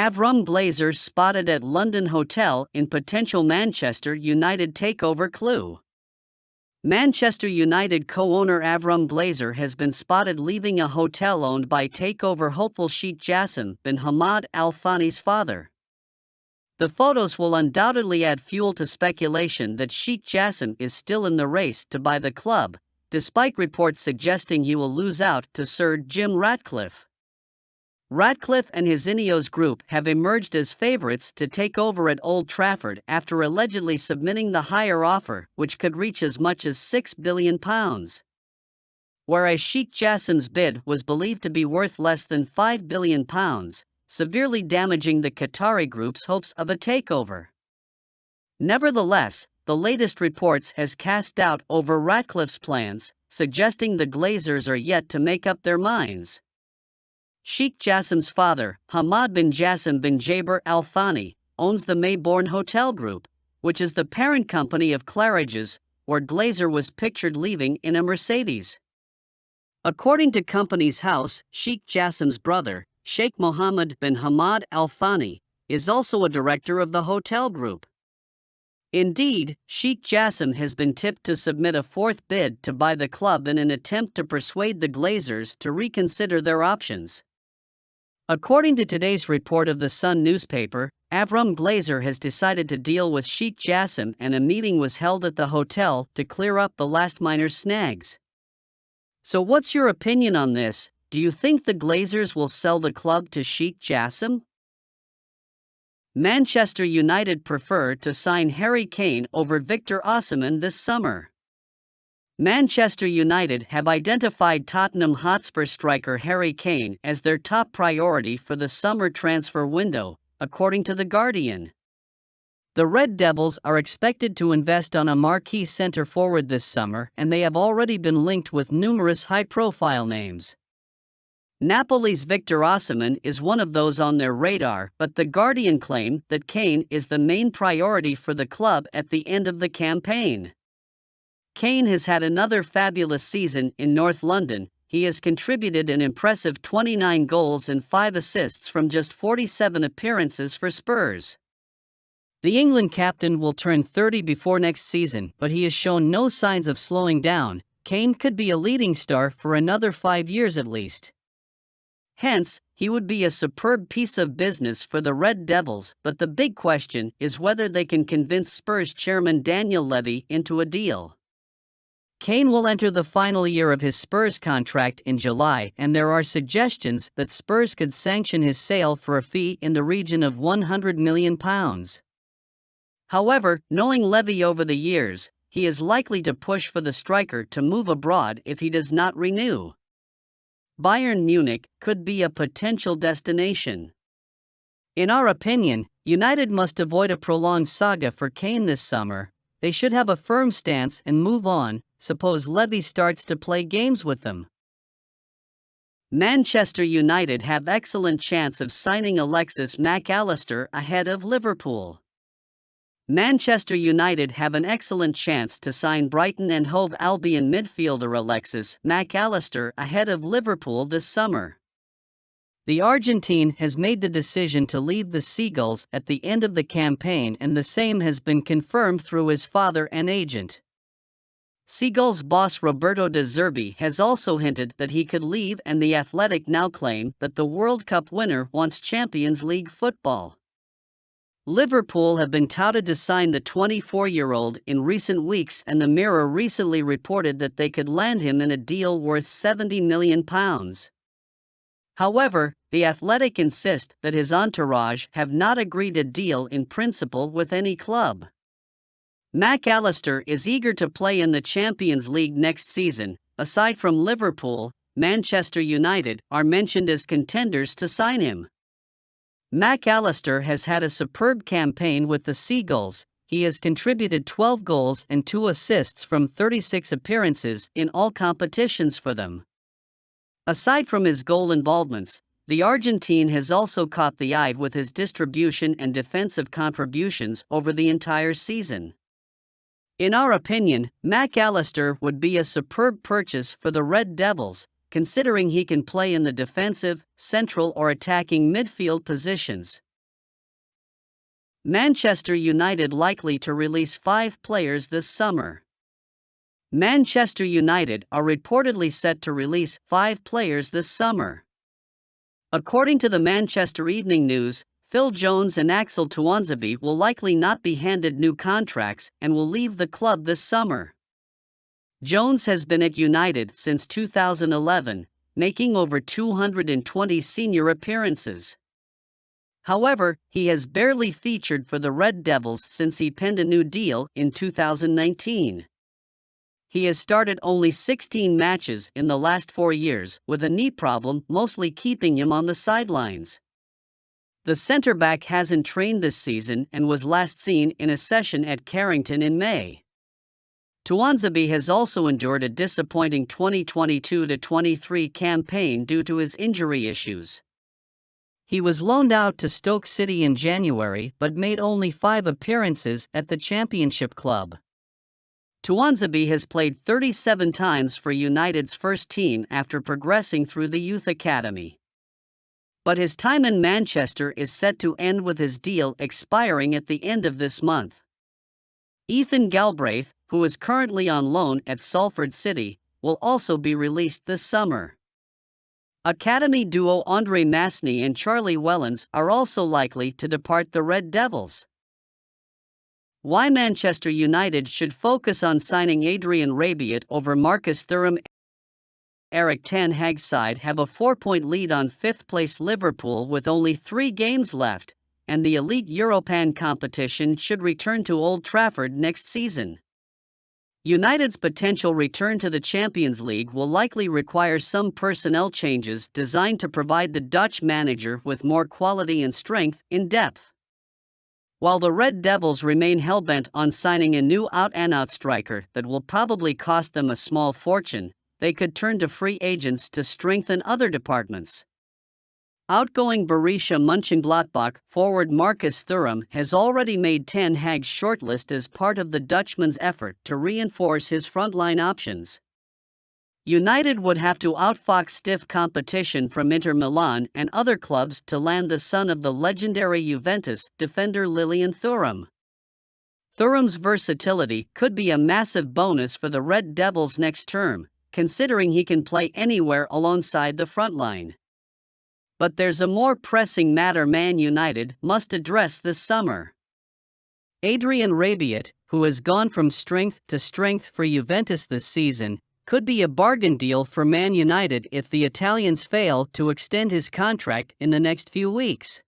Avram Glazer spotted at London hotel in potential Manchester United takeover clue. Manchester United co-owner Avram Glazer has been spotted leaving a hotel owned by takeover hopeful Sheik Jassim bin Hamad Al Thani's father. The photos will undoubtedly add fuel to speculation that Sheik Jassim is still in the race to buy the club, despite reports suggesting he will lose out to Sir Jim Ratcliffe. Ratcliffe and his Ineos group have emerged as favourites to take over at Old Trafford after allegedly submitting the higher offer, which could reach as much as £6 billion. Whereas Sheik Jassim's bid was believed to be worth less than £5 billion, severely damaging the Qatari group's hopes of a takeover. Nevertheless, the latest reports has cast doubt over Ratcliffe's plans, suggesting the Glazers are yet to make up their minds. Sheik Jassim's father, Hamad bin Jassim bin Jaber Al Thani, owns the Mayborn Hotel Group, which is the parent company of Claridge's, where Glazer was pictured leaving in a Mercedes. According to Companies House, Sheik Jassim's brother, Sheikh Mohammed bin Hamad Al Thani, is also a director of the hotel group. Indeed, Sheik Jassim has been tipped to submit a fourth bid to buy the club in an attempt to persuade the Glazers to reconsider their options. According to today's report of the Sun newspaper, Avram Glazer has decided to deal with Sheik Jassim and a meeting was held at the hotel to clear up the last minor snags. So what's your opinion on this? Do you think the Glazers will sell the club to Sheik Jassim? Manchester United prefer to sign Harry Kane over Victor Osimhen this summer. Manchester United have identified Tottenham Hotspur striker Harry Kane as their top priority for the summer transfer window, according to The Guardian. The Red Devils are expected to invest on a marquee centre forward this summer, and they have already been linked with numerous high-profile names. Napoli's Victor Osimhen is one of those on their radar, but The Guardian claim that Kane is the main priority for the club at the end of the campaign. Kane has had another fabulous season in North London. He has contributed an impressive 29 goals and 5 assists from just 47 appearances for Spurs. The England captain will turn 30 before next season, but he has shown no signs of slowing down. Kane could be a leading star for another 5 years at least. Hence, he would be a superb piece of business for the Red Devils, but the big question is whether they can convince Spurs chairman Daniel Levy into a deal. Kane will enter the final year of his Spurs contract in July, and there are suggestions that Spurs could sanction his sale for a fee in the region of £100 million. However, knowing Levy over the years, he is likely to push for the striker to move abroad if he does not renew. Bayern Munich could be a potential destination. In our opinion, United must avoid a prolonged saga for Kane this summer. They should have a firm stance and move on, suppose Levy starts to play games with them. Manchester United have excellent chance of signing Alexis Mac Allister ahead of Liverpool. Manchester United have an excellent chance to sign Brighton and Hove Albion midfielder Alexis Mac Allister ahead of Liverpool this summer. The Argentine has made the decision to leave the Seagulls at the end of the campaign, and the same has been confirmed through his father and agent. Seagulls boss Roberto De Zerbi has also hinted that he could leave, and The Athletic now claim that the World Cup winner wants Champions League football. Liverpool have been touted to sign the 24-year-old in recent weeks, and the Mirror recently reported that they could land him in a deal worth £70 million. However, The Athletic insist that his entourage have not agreed a deal in principle with any club. Mac Allister is eager to play in the Champions League next season. Aside from Liverpool, Manchester United are mentioned as contenders to sign him. Mac Allister has had a superb campaign with the Seagulls. He has contributed 12 goals and 2 assists from 36 appearances in all competitions for them. Aside from his goal involvements, the Argentine has also caught the eye with his distribution and defensive contributions over the entire season. In our opinion, Mac Allister would be a superb purchase for the Red Devils, considering he can play in the defensive, central or attacking midfield positions. Manchester United likely to release 5 players this summer. Manchester United are reportedly set to release 5 players this summer. According to the Manchester Evening News, Phil Jones and Axel Tuanzebe will likely not be handed new contracts and will leave the club this summer. Jones has been at United since 2011, making over 220 senior appearances. However, he has barely featured for the Red Devils since he penned a new deal in 2019. He has started only 16 matches in the last 4 years, with a knee problem mostly keeping him on the sidelines. The centre-back hasn't trained this season and was last seen in a session at Carrington in May. Tuanzebe has also endured a disappointing 2022-23 campaign due to his injury issues. He was loaned out to Stoke City in January but made only 5 appearances at the Championship club. Tuanzebe has played 37 times for United's first team after progressing through the youth academy. But his time in Manchester is set to end with his deal expiring at the end of this month. Ethan Galbraith, who is currently on loan at Salford City, will also be released this summer. Academy duo Andre Masny and Charlie Wellens are also likely to depart the Red Devils. Why Manchester United should focus on signing Adrien Rabiot over Marcus Thuram. Erik ten Hag's side have a 4-point lead on 5th-place Liverpool with only 3 games left, and the elite European competition should return to Old Trafford next season. United's potential return to the Champions League will likely require some personnel changes designed to provide the Dutch manager with more quality and strength in depth. While the Red Devils remain hellbent on signing a new out-and-out striker that will probably cost them a small fortune, they could turn to free agents to strengthen other departments. Outgoing Borussia Mönchengladbach forward Marcus Thuram has already made Ten Hag's shortlist as part of the Dutchman's effort to reinforce his frontline options. United would have to outfox stiff competition from Inter Milan and other clubs to land the son of the legendary Juventus defender Lilian Thuram. Thuram's versatility could be a massive bonus for the Red Devils next term, considering he can play anywhere alongside the frontline. But there's a more pressing matter Man United must address this summer. Adrien Rabiot, who has gone from strength to strength for Juventus this season, could be a bargain deal for Man United if the Italians fail to extend his contract in the next few weeks.